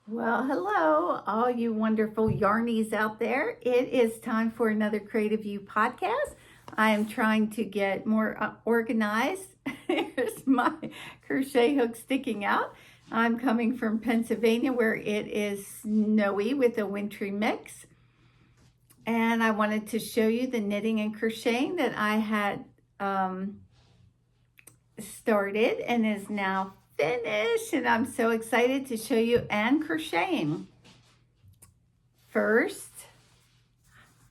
Well, hello, all you wonderful yarnies out there. It is time for another Creative You podcast. I am trying to get more organized. Here's my crochet hook sticking out. I'm coming from Pennsylvania where it is snowy with a wintry mix. And I wanted to show you the knitting and crocheting that I had started and is now finished, and I'm so excited to show you and crocheting first.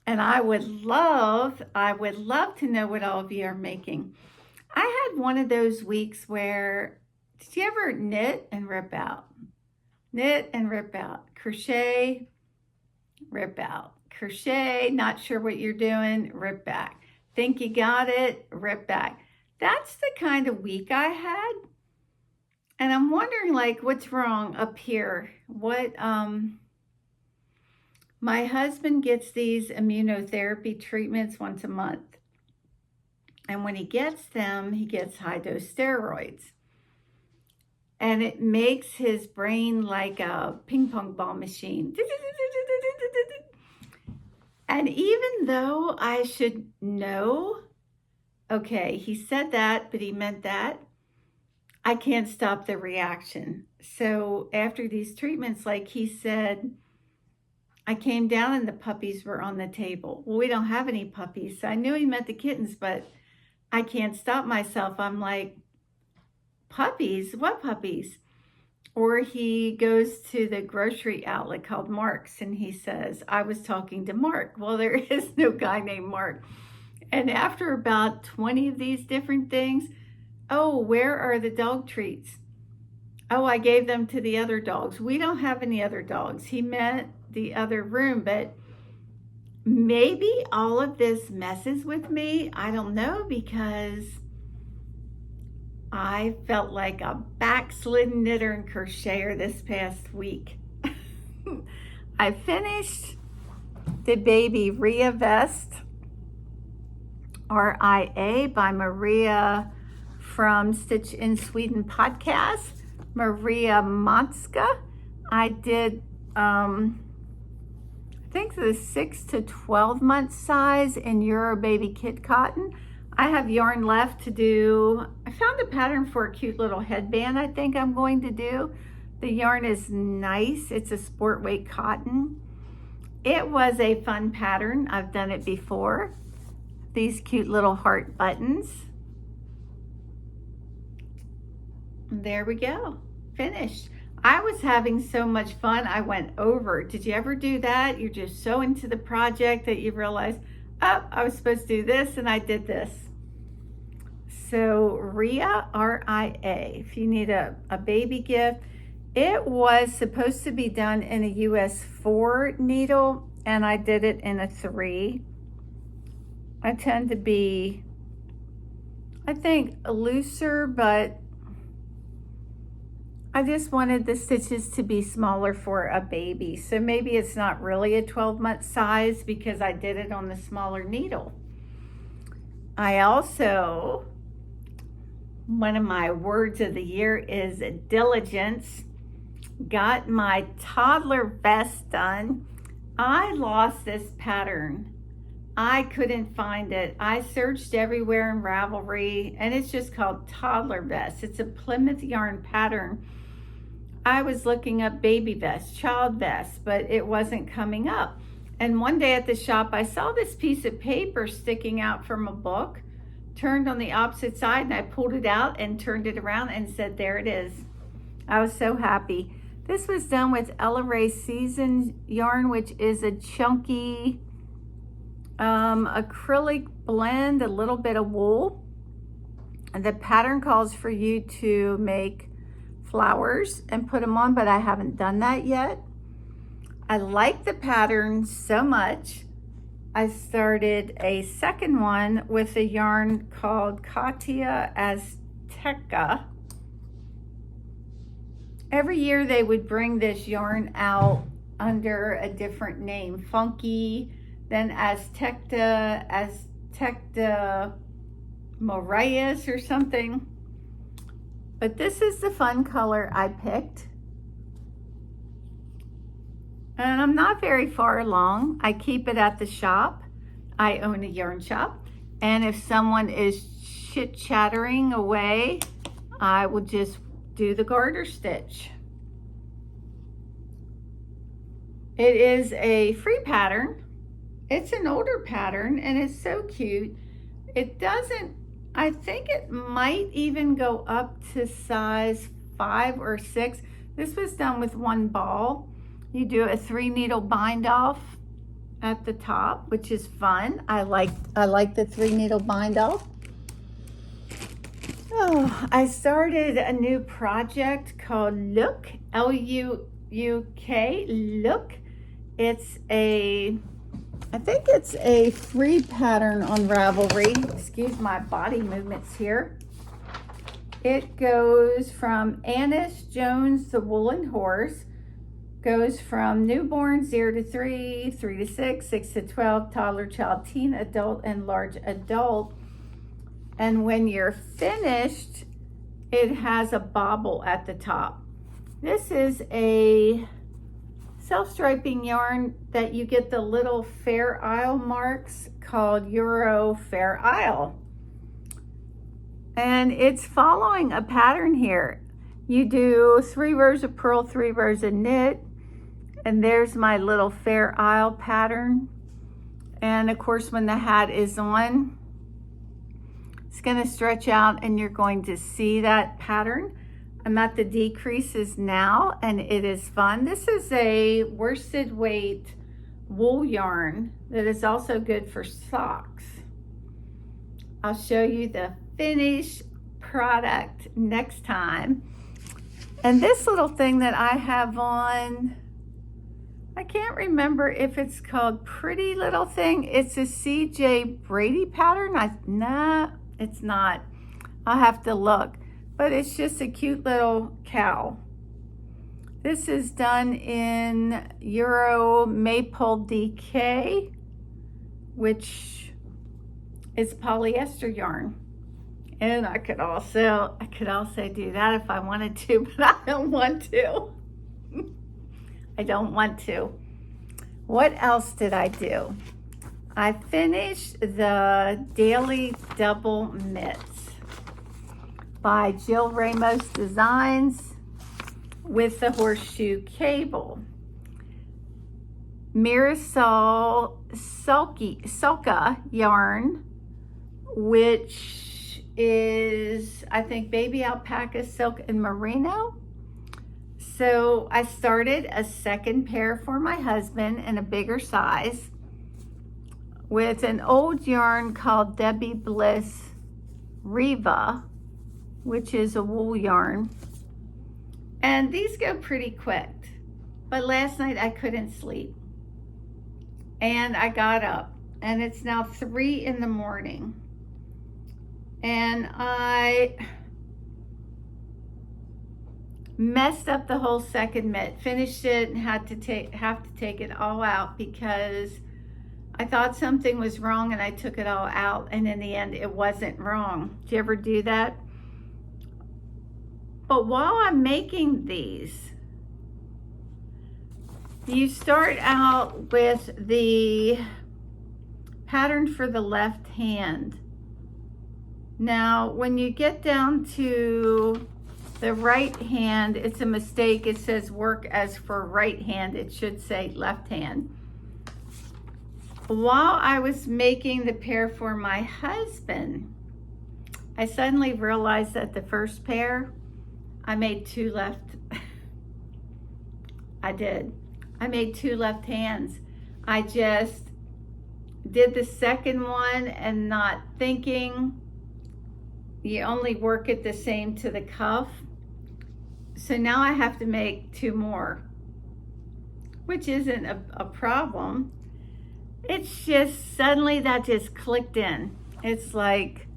And I would love to know what all of you are making. I had one of those weeks where, did you ever knit and rip out? Knit and rip out, crochet, rip out, crochet, not sure what you're doing, rip back. Think you got it, rip back. That's the kind of week I had. And I'm wondering, like, what's wrong up here? My husband gets these immunotherapy treatments once a month. And when he gets them, he gets high dose steroids. And it makes his brain like a ping pong ball machine. And even though I should know, okay, he said that, but he meant that, I can't stop the reaction. So after these treatments, like he said, I came down and the puppies were on the table. Well, we don't have any puppies. So I knew he meant the kittens, but I can't stop myself. I'm like, puppies? What puppies? Or he goes to the grocery outlet called Mark's and he says, I was talking to Mark. Well, there is no guy named Mark. And after about 20 of these different things, oh, where are the dog treats? Oh, I gave them to the other dogs. We don't have any other dogs. He meant the other room, but maybe all of this messes with me. I don't know, because I felt like a backslidden knitter and crocheter this past week. I finished the baby Ria vest, RIA by Maria from Stitch in Sweden podcast, Maria Montzka. I did, I think the 6 to 12 month size in Euro Baby Kit Cotton. I have yarn left to do. I found a pattern for a cute little headband I think I'm going to do. The yarn is nice. It's a sport weight cotton. It was a fun pattern. I've done it before. These cute little heart buttons. There we go, finished. I was having so much fun, I went over. Did you ever do that? You're just so into the project that you realize, oh, I was supposed to do this and I did this. So Ria, R-I-A, if you need a baby gift. It was supposed to be done in a US 4 needle and I did it in a 3. I tend to be, I think, looser, but I just wanted the stitches to be smaller for a baby. So maybe it's not really a 12-month size because I did it on the smaller needle. I also, one of my words of the year is diligence. Got my toddler vest done. I lost this pattern. I couldn't find it. I searched everywhere in Ravelry and it's just called Toddler Vest. It's a Plymouth yarn pattern. I was looking up baby vest, child vest, but it wasn't coming up. And one day at the shop, I saw this piece of paper sticking out from a book, turned on the opposite side, and I pulled it out and turned it around and said, there it is. I was so happy. This was done with Ella Rae Season yarn, which is a chunky acrylic blend, a little bit of wool. And the pattern calls for you to make flowers and put them on, but I haven't done that yet. I like the pattern so much. I started a second one with a yarn called Katia Azteca. Every year they would bring this yarn out under a different name, Funky, then Azteca Moraes or something. But this is the fun color I picked. And I'm not very far along. I keep it at the shop. I own a yarn shop. And if someone is chit-chattering away, I will just do the garter stitch. It is a free pattern. It's an older pattern and it's so cute. It doesn't, I think it might even go up to size 5 or 6. This was done with one ball. You do a 3 needle bind off at the top, which is fun. I like the 3 needle bind off. Oh, I started a new project called Look, L-U-U-K, Look. It's I think it's a free pattern on Ravelry. Excuse my body movements here. It goes from Annis Jones, the Woolen Horse, goes from newborn 0 to 3, 3 to 6, 6 to 12, toddler, child, teen, adult, and large adult. And when you're finished, it has a bobble at the top. This is a self-striping yarn that you get the little Fair Isle marks called Euro Fair Isle. And it's following a pattern here. You do 3 rows of purl, 3 rows of knit, and there's my little Fair Isle pattern. And of course, when the hat is on, it's going to stretch out and you're going to see that pattern. I'm at the decreases now and it is fun. This is a worsted weight wool yarn that is also good for socks. I'll show you the finished product next time. And this little thing that I have on, I can't remember if it's called Pretty Little Thing. It's a CJ Brady pattern. Nah, it's not. I'll have to look. But it's just a cute little cow. This is done in Euro Maple DK, which is polyester yarn. And I could also do that if I wanted to, but I don't want to. I don't want to. What else did I do? I finished the Daily Double Mitts by Jill Ramos Designs with the horseshoe cable. Mirasol Sulka yarn, which is, I think, baby alpaca, silk, and merino. So I started a second pair for my husband in a bigger size with an old yarn called Debbie Bliss Riva, which is a wool yarn. And these go pretty quick. But last night I couldn't sleep. And I got up. And it's now 3 in the morning. And I messed up the whole second mitt. Finished it and have to take it all out because I thought something was wrong and I took it all out, and in the end it wasn't wrong. Did you ever do that? But while I'm making these, you start out with the pattern for the left hand. Now, when you get down to the right hand, it's a mistake. It says work as for right hand. It should say left hand. While I was making the pair for my husband, I suddenly realized that the first pair, I made 2 left. I did. I made 2 left hands. I just did the second one and not thinking. You only work it the same to the cuff. So now I have to make 2 more, which isn't a problem. It's just suddenly that just clicked in. It's like,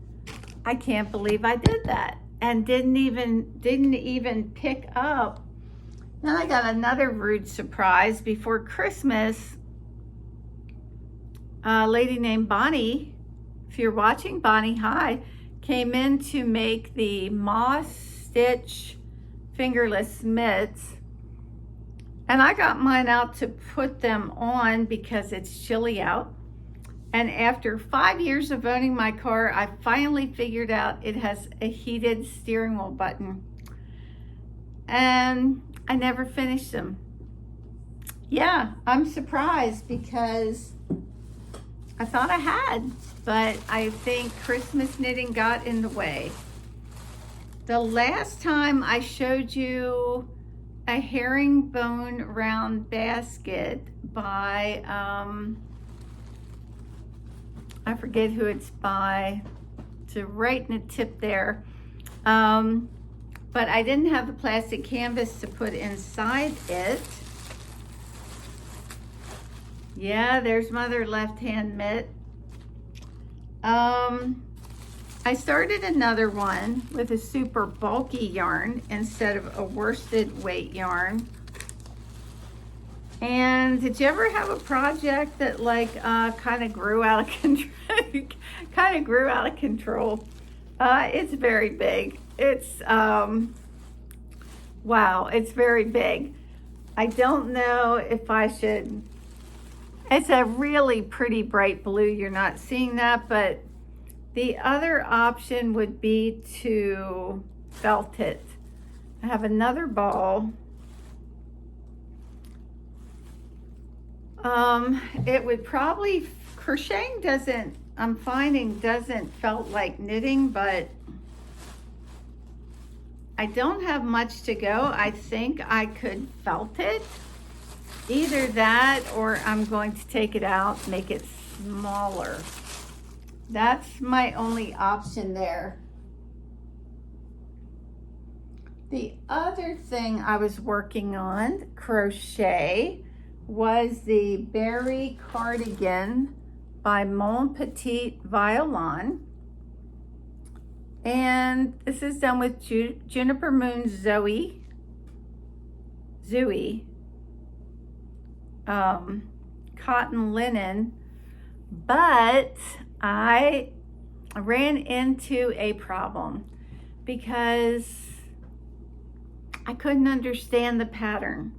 I can't believe I did that and didn't even pick up. Then I got another rude surprise before Christmas. A lady named Bonnie, if you're watching, Bonnie, hi, came in to make the moss stitch fingerless mitts. And I got mine out to put them on because it's chilly out. And after 5 years of owning my car, I finally figured out it has a heated steering wheel button. And I never finished them. Yeah, I'm surprised because I thought I had, but I think Christmas knitting got in the way. The last time I showed you a herringbone round basket by, I forget who it's by, to right in the tip there. But I didn't have the plastic canvas to put inside it. Yeah, there's my other left-hand mitt. I started another one with a super bulky yarn instead of a worsted weight yarn. And did you ever have a project that like kind of grew out of control? It's very big. It's wow, it's very big. I don't know if I should. It's a really pretty bright blue. You're not seeing that, but the other option would be to felt it. I have another ball. It would probably, crocheting doesn't, I'm finding doesn't felt like knitting, but I don't have much to go. I think I could felt it. Either that or I'm going to take it out, make it smaller. That's my only option there. The other thing I was working on, crochet, was the Berry Cardigan by Mon Petit Violon. And this is done with Juniper Moon Zooey, cotton linen, but I ran into a problem because I couldn't understand the pattern.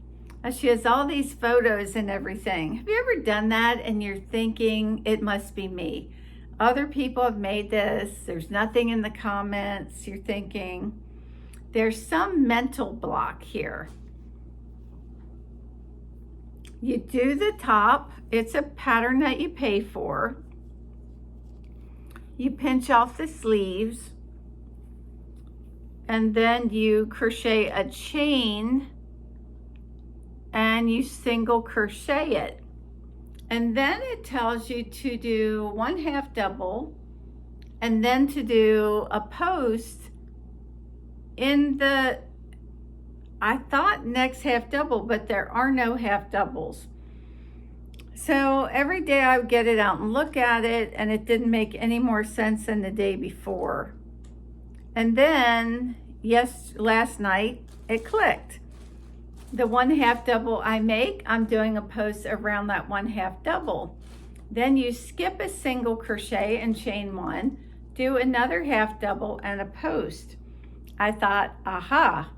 She has all these photos and everything. Have you ever done that and you're thinking, it must be me? Other people have made this. There's nothing in the comments. You're thinking, there's some mental block here. You do the top. It's a pattern that you pay for. You pinch off the sleeves. And then you crochet a chain and you single crochet it. And then it tells you to do 1/2 double and then to do a post in the, I thought next half double, but there are no half doubles. So every day I would get it out and look at it, and it didn't make any more sense than the day before. And then, last night it clicked. The 1/2 double I make, I'm doing a post around that 1/2 double. Then you skip a single crochet and chain one, do another half double and a post. I thought, aha,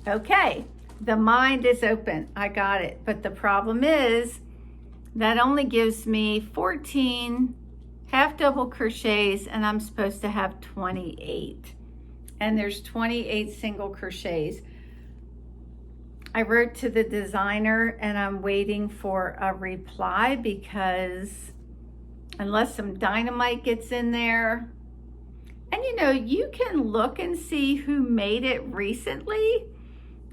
okay, the mind is open, I got it. But the problem is that only gives me 14 half double crochets and I'm supposed to have 28. And there's 28 single crochets. I wrote to the designer and I'm waiting for a reply because unless some dynamite gets in there, and you know, you can look and see who made it recently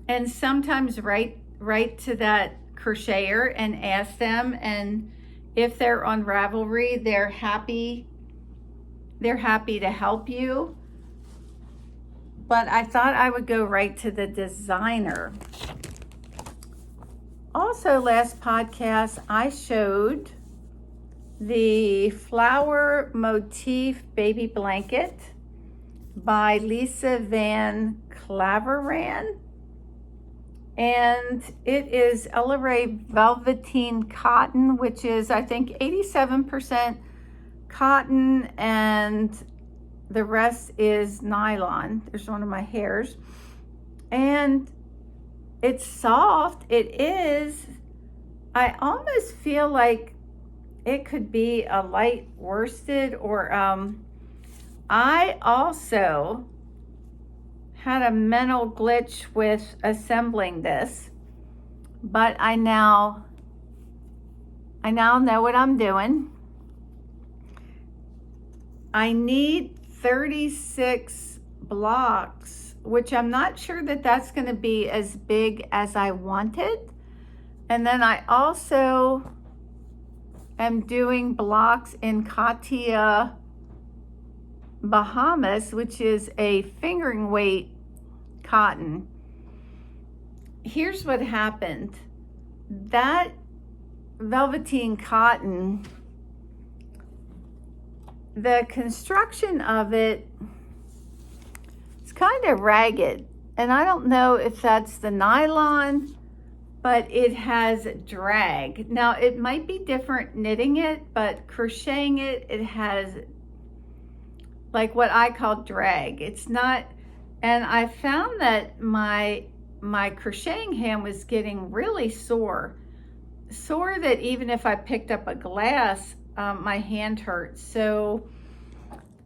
and sometimes write to that crocheter and ask them, and if they're on Ravelry, they're happy to help you. But I thought I would go right to the designer. Also, last podcast, I showed the Flower Motif Baby Blanket by Lisa Van Klaveren. And it is Velveteen cotton, which is, I think, 87% cotton and the rest is nylon. There's one of my hairs. And it's soft. It is. I almost feel like it could be a light worsted, or I also had a mental glitch with assembling this, but I now know what I'm doing. I need 36 blocks, which I'm not sure that that's going to be as big as I wanted. And then I also am doing blocks in Katia Bahamas, which is a fingering weight cotton. Here's what happened. That Velveteen cotton, the construction of it is kind of ragged. And I don't know if that's the nylon, but it has drag. Now, it might be different knitting it, but crocheting it, it has like what I call drag. It's not, and I found that my crocheting hand was getting really sore that even if I picked up a glass, my hand hurts. So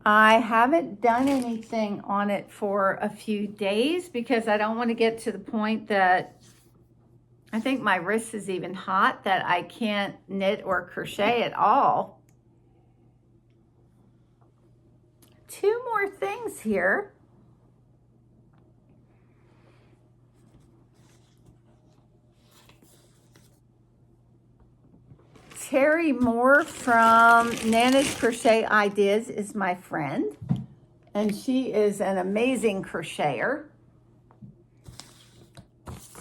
I haven't done anything on it for a few days because I don't want to get to the point that I think my wrist is even hot that I can't knit or crochet at all. Two more things here. Terry Moore from Nana's Crochet Ideas is my friend, and she is an amazing crocheter.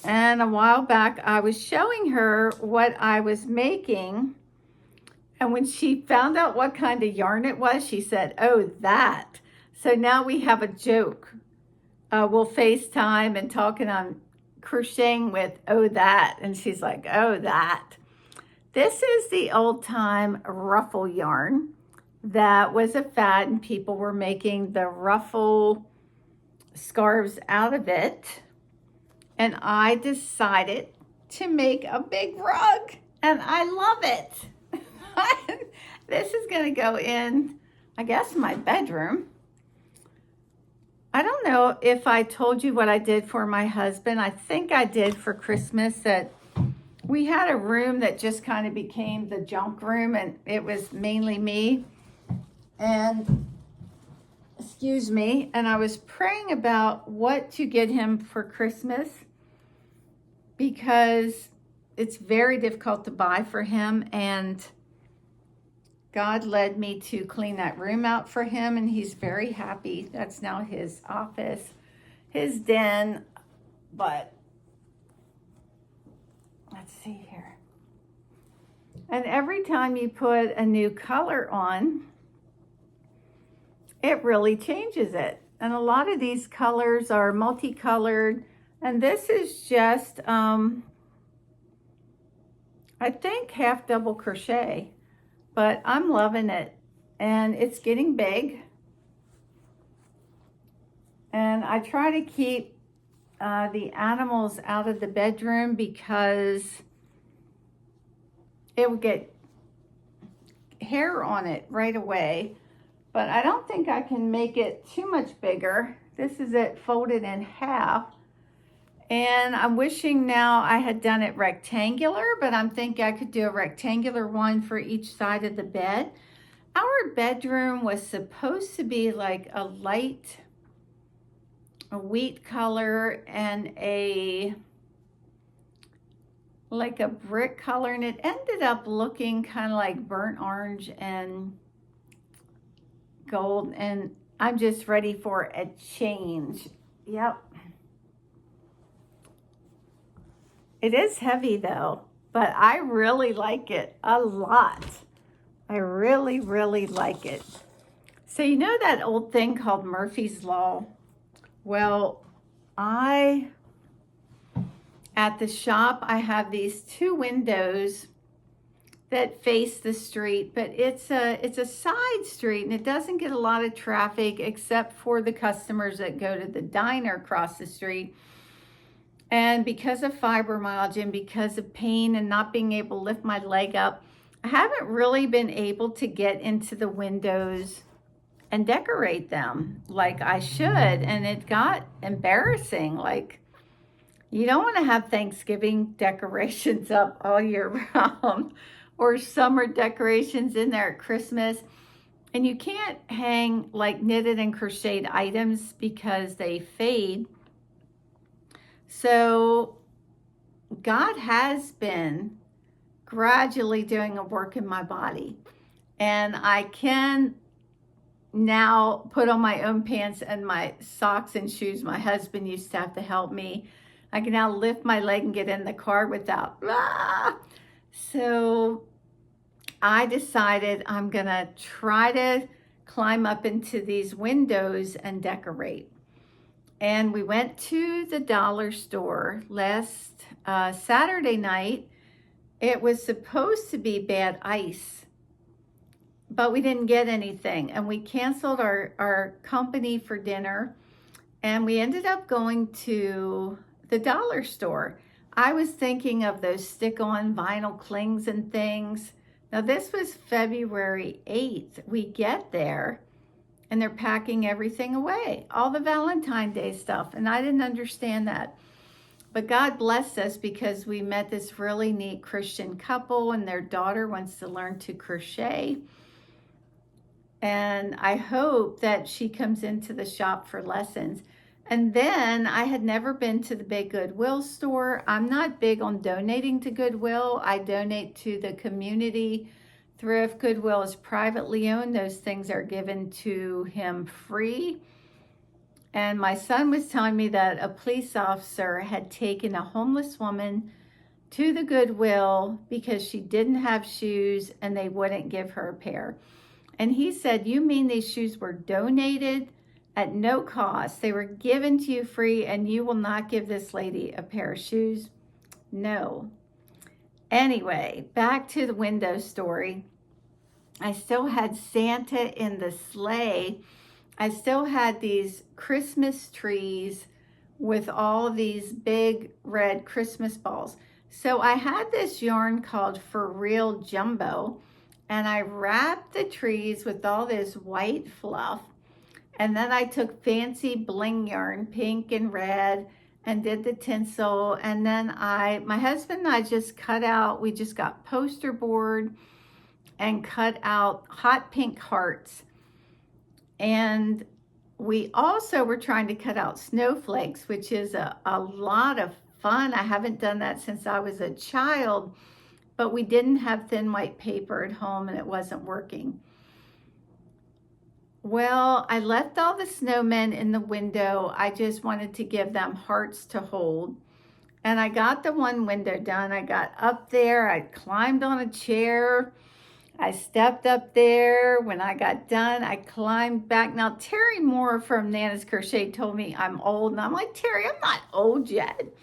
And a while back, I was showing her what I was making, and when she found out what kind of yarn it was, she said, "Oh, that." So now we have a joke. We'll FaceTime and talking on crocheting with "Oh, that," and she's like, "Oh, that." This is the old time ruffle yarn that was a fad, and people were making the ruffle scarves out of it. And I decided to make a big rug, and I love it. This is going to go in, I guess, my bedroom. I don't know if I told you what I did for my husband. I think I did for Christmas. That we had a room that just kind of became the junk room, and it was mainly me. And excuse me, and I was praying about what to get him for Christmas because it's very difficult to buy for him, and God led me to clean that room out for him, and he's very happy. That's now his office, his den. But let's see here. And every time you put a new color on, it really changes it. And a lot of these colors are multicolored, and this is just I think half double crochet, but I'm loving it, and it's getting big. And I try to keep the animals out of the bedroom because it will get hair on it right away. But I don't think I can make it too much bigger. This is it folded in half. And I'm wishing now I had done it rectangular, but I'm thinking I could do a rectangular one for each side of the bed. Our bedroom was supposed to be like a light, a wheat color and like a brick color, and it ended up looking kind of like burnt orange and gold, and I'm just ready for a change. Yep. It is heavy though, but I really like it a lot. I really, really like it. So you know that old thing called Murphy's Law? Well, at the shop, I have these two windows that face the street, but it's a side street, and it doesn't get a lot of traffic except for the customers that go to the diner across the street. And because of fibromyalgia and because of pain and not being able to lift my leg up, I haven't really been able to get into the windows and decorate them like I should. And it got embarrassing. Like, you don't want to have Thanksgiving decorations up all year round or summer decorations in there at Christmas. And you can't hang like knitted and crocheted items because they fade. So God has been gradually doing a work in my body. And I can now put on my own pants and my socks and shoes. My husband used to have to help me. I can now lift my leg and get in the car without, So I decided I'm gonna try to climb up into these windows and decorate. And we went to the dollar store last Saturday night. It was supposed to be bad ice, but we didn't get anything. And we canceled our company for dinner. And we ended up going to the dollar store. I was thinking of those stick-on vinyl clings and things. Now this was February 8th. We get there and they're packing everything away, all the Valentine's Day stuff. And I didn't understand that. But God blessed us because we met this really neat Christian couple and their daughter wants to learn to crochet. And I hope that she comes into the shop for lessons. And then I had never been to the big Goodwill store. I'm not big on donating to Goodwill. I donate to the community thrift. Goodwill is privately owned. Those things are given to him free. And my son was telling me that a police officer had taken a homeless woman to the Goodwill because she didn't have shoes and they wouldn't give her a pair. And he said, "You mean these shoes were donated at no cost? They were given to you free and you will not give this lady a pair of shoes?" No. Anyway, back to the window story. I still had Santa in the sleigh. I still had these Christmas trees with all these big red Christmas balls. So I had this yarn called For Real Jumbo, and I wrapped the trees with all this white fluff. And then I took fancy bling yarn, pink and red, and did the tinsel. And then my husband and I just cut out, we just got poster board and cut out hot pink hearts. And we also were trying to cut out snowflakes, which is a lot of fun. I haven't done that since I was a child, but we didn't have thin white paper at home and it wasn't working. Well, I left all the snowmen in the window. I just wanted to give them hearts to hold. And I got the one window done. I got up there, I climbed on a chair. I stepped up there. When I got done, I climbed back. Now, Terry Moore from Nana's Crochet told me I'm old. And I'm like, Terry, I'm not old yet.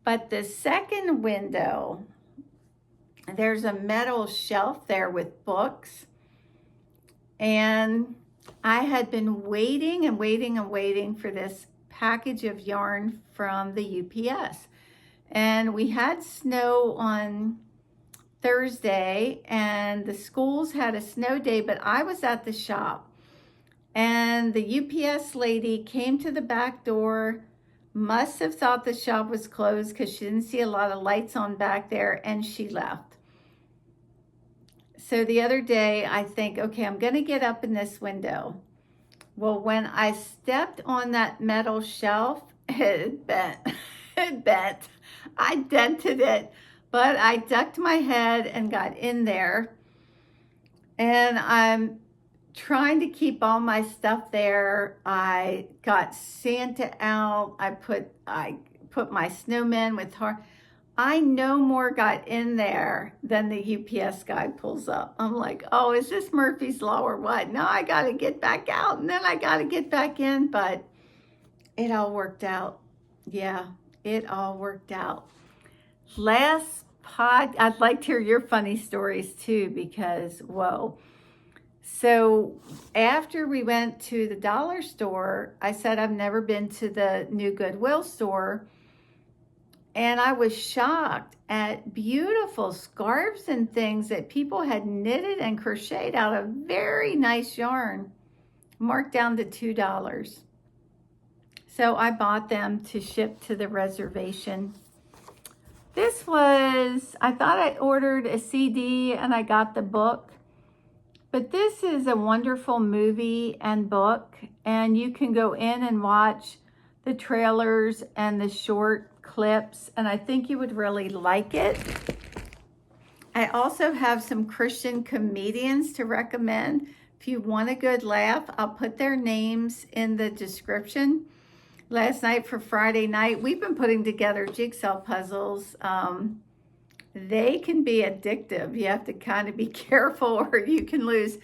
But the second window, there's a metal shelf there with books. And I had been waiting and waiting and waiting for this package of yarn from the UPS. And we had snow on Thursday and the schools had a snow day, but I was at the shop and the UPS lady came to the back door, must have thought the shop was closed because she didn't see a lot of lights on back there, and she left. So the other day I think, okay, I'm going to get up in this window. Well, when I stepped on that metal shelf, it bent. It bent. I dented it. But I ducked my head and got in there. And I'm trying to keep all my stuff there. I got Santa out. I put my snowman with heart. I no more got in there than the UPS guy pulls up. I'm like, oh, is this Murphy's Law or what? No, I got to get back out. And then I got to get back in. But it all worked out. Yeah, it all worked out. I'd like to hear your funny stories too, because whoa. So after we went to the dollar store, I said I've never been to the new Goodwill store. And I was shocked at beautiful scarves and things that people had knitted and crocheted out of very nice yarn, marked down to $2. So I bought them to ship to the reservation. This was, I thought I ordered a CD and I got the book, but this is a wonderful movie and book, and you can go in and watch the trailers and the short clips, and I think you would really like it. I also have some Christian comedians to recommend. If you want a good laugh, I'll put their names in the description. Last night for Friday night, we've been putting together jigsaw puzzles. They can be addictive. You have to kind of be careful or you can lose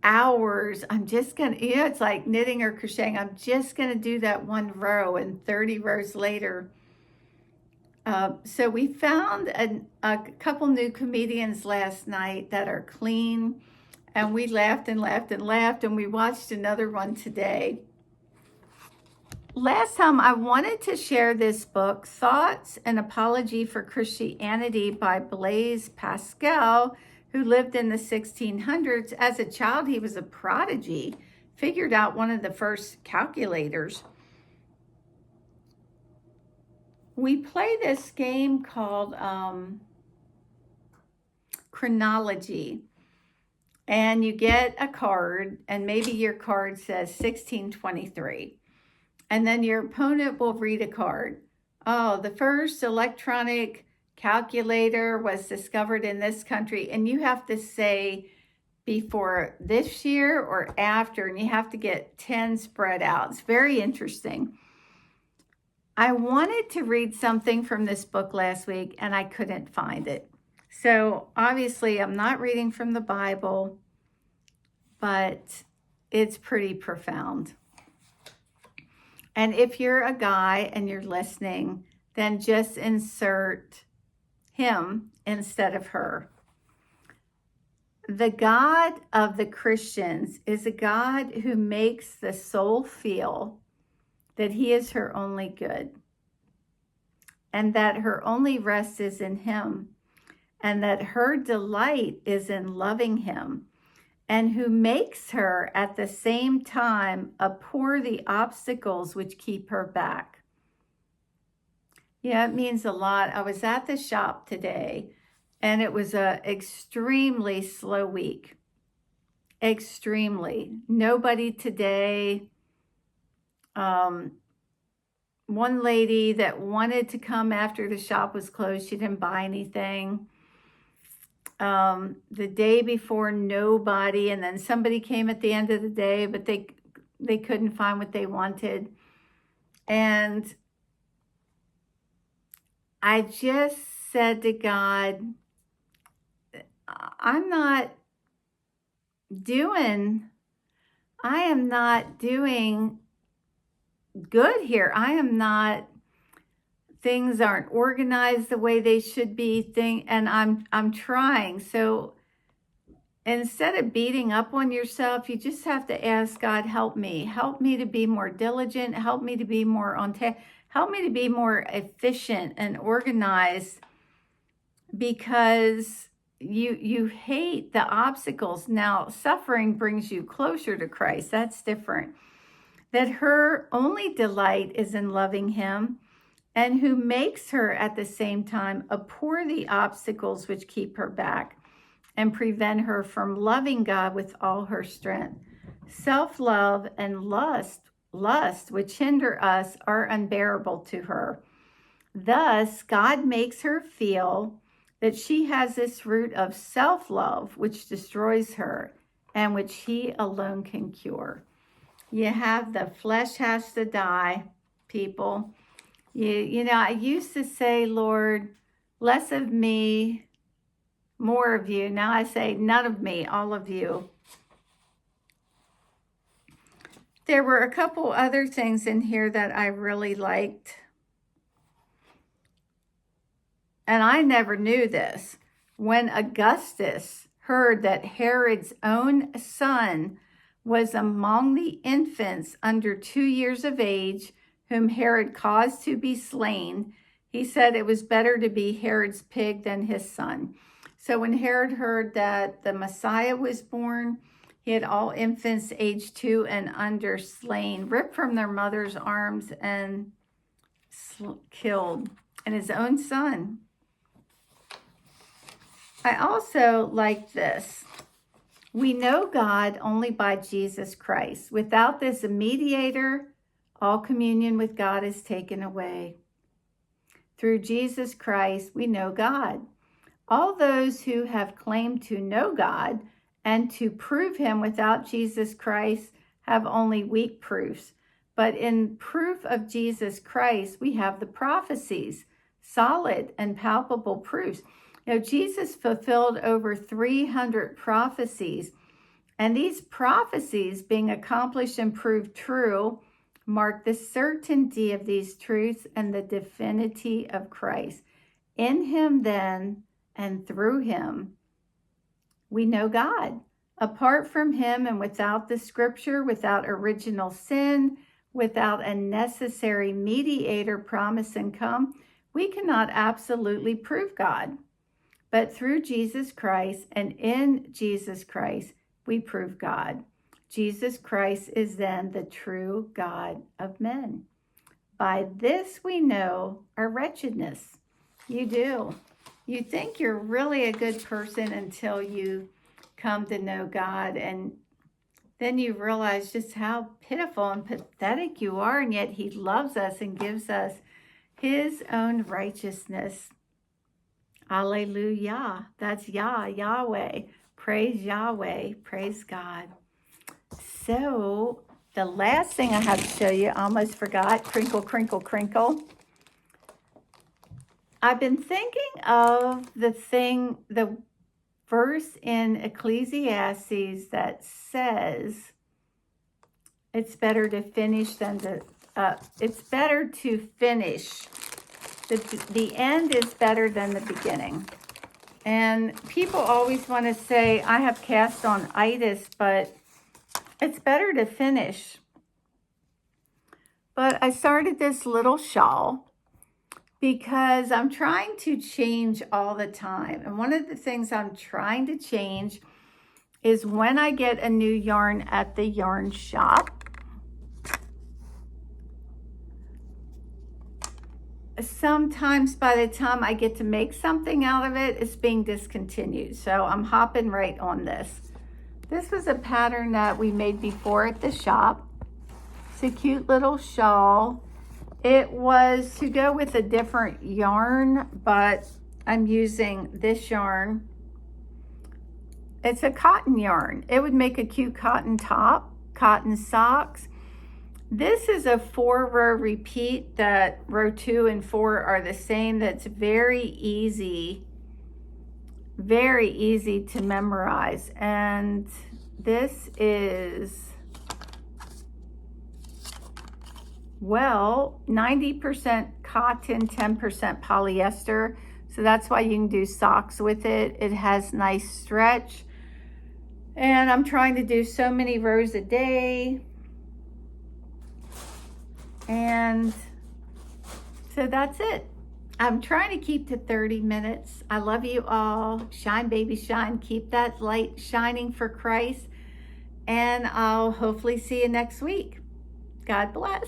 hours. I'm just gonna, it's like knitting or crocheting. I'm just gonna do that one row, and 30 rows later. So we found a couple new comedians last night that are clean, and we laughed and laughed and laughed, and we watched another one today. Last time I wanted to share this book, Thoughts: An Apology for Christianity by Blaise Pascal, who lived in the 1600s. As a child, he was a prodigy, figured out one of the first calculators. We play this game called Chronology, and you get a card, and maybe your card says 1623. And then your opponent will read a card. Oh, the first electronic calculator was discovered in this country. And you have to say before this year or after, and you have to get 10 spread out. It's very interesting. I wanted to read something from this book last week, and I couldn't find it. So obviously I'm not reading from the Bible, but it's pretty profound. And if you're a guy and you're listening, then just insert him instead of her. The God of the Christians is a God who makes the soul feel that he is her only good, and that her only rest is in him, and that her delight is in loving him, and who makes her at the same time abhor the obstacles which keep her back. Yeah, it means a lot. I was at the shop today, and it was an extremely slow week. Extremely. Nobody today. One lady that wanted to come after the shop was closed, she didn't buy anything. The day before, nobody, and then somebody came at the end of the day, but they couldn't find what they wanted. And I just said to God, I am not doing good here. Things aren't organized the way they should be, and I'm trying. So instead of beating up on yourself, you just have to ask God, help me to be more diligent, help me to be more on task, help me to be more efficient and organized, because you hate the obstacles. Now, suffering brings you closer to Christ. That's different. That her only delight is in loving him, and who makes her at the same time abhor the obstacles which keep her back and prevent her from loving God with all her strength. Self-love and lust which hinder us are unbearable to her. Thus, God makes her feel that she has this root of self-love which destroys her and which he alone can cure. You have the flesh has to die, people. You know, I used to say, Lord, less of me, more of you. Now I say none of me, all of you. There were a couple other things in here that I really liked. And I never knew this. When Augustus heard that Herod's own son was among the infants under 2 years of age, whom Herod caused to be slain, He said it was better to be Herod's pig than his son. So when Herod heard that the Messiah was born, he had all infants aged 2 and under slain, ripped from their mother's arms and killed, and his own son. I also like this. We know God only by Jesus Christ. Without this mediator, all communion with God is taken away. Through Jesus Christ, we know God. All those who have claimed to know God and to prove him without Jesus Christ have only weak proofs. But in proof of Jesus Christ, we have the prophecies, solid and palpable proofs. You know, Jesus fulfilled over 300 prophecies, and these prophecies, being accomplished and proved true, mark the certainty of these truths and the divinity of Christ. In him then, and through him, we know God. Apart from him and without the scripture, without original sin, without a necessary mediator promise and come, we cannot absolutely prove God. But through Jesus Christ and in Jesus Christ, we prove God. Jesus Christ is then the true God of men. By this we know our wretchedness. You do. You think you're really a good person until you come to know God, and then you realize just how pitiful and pathetic you are, and yet he loves us and gives us his own righteousness. Alleluia. That's Yahweh. Praise Yahweh. Praise God. So the last thing I have to show you, I almost forgot, crinkle, crinkle, crinkle. I've been thinking of the verse in Ecclesiastes that says it's better to finish than it's better to finish. The end is better than the beginning. And people always want to say, I have cast on itis, but it's better to finish. But I started this little shawl because I'm trying to change all the time. And one of the things I'm trying to change is when I get a new yarn at the yarn shop, sometimes by the time I get to make something out of it, it's being discontinued. So I'm hopping right on this. This was a pattern that we made before at the shop. It's a cute little shawl. It was to go with a different yarn, but I'm using this yarn. It's a cotton yarn. It would make a cute cotton top, cotton socks. This is a 4-row repeat that row 2 and 4 are the same. That's very easy to memorize. And this is, well, 90% cotton, 10% polyester. So that's why you can do socks with it. It has nice stretch. And I'm trying to do so many rows a day. And so that's it. I'm trying to keep to 30 minutes. I love you all. Shine, baby, shine. Keep that light shining for Christ. And I'll hopefully see you next week. God bless.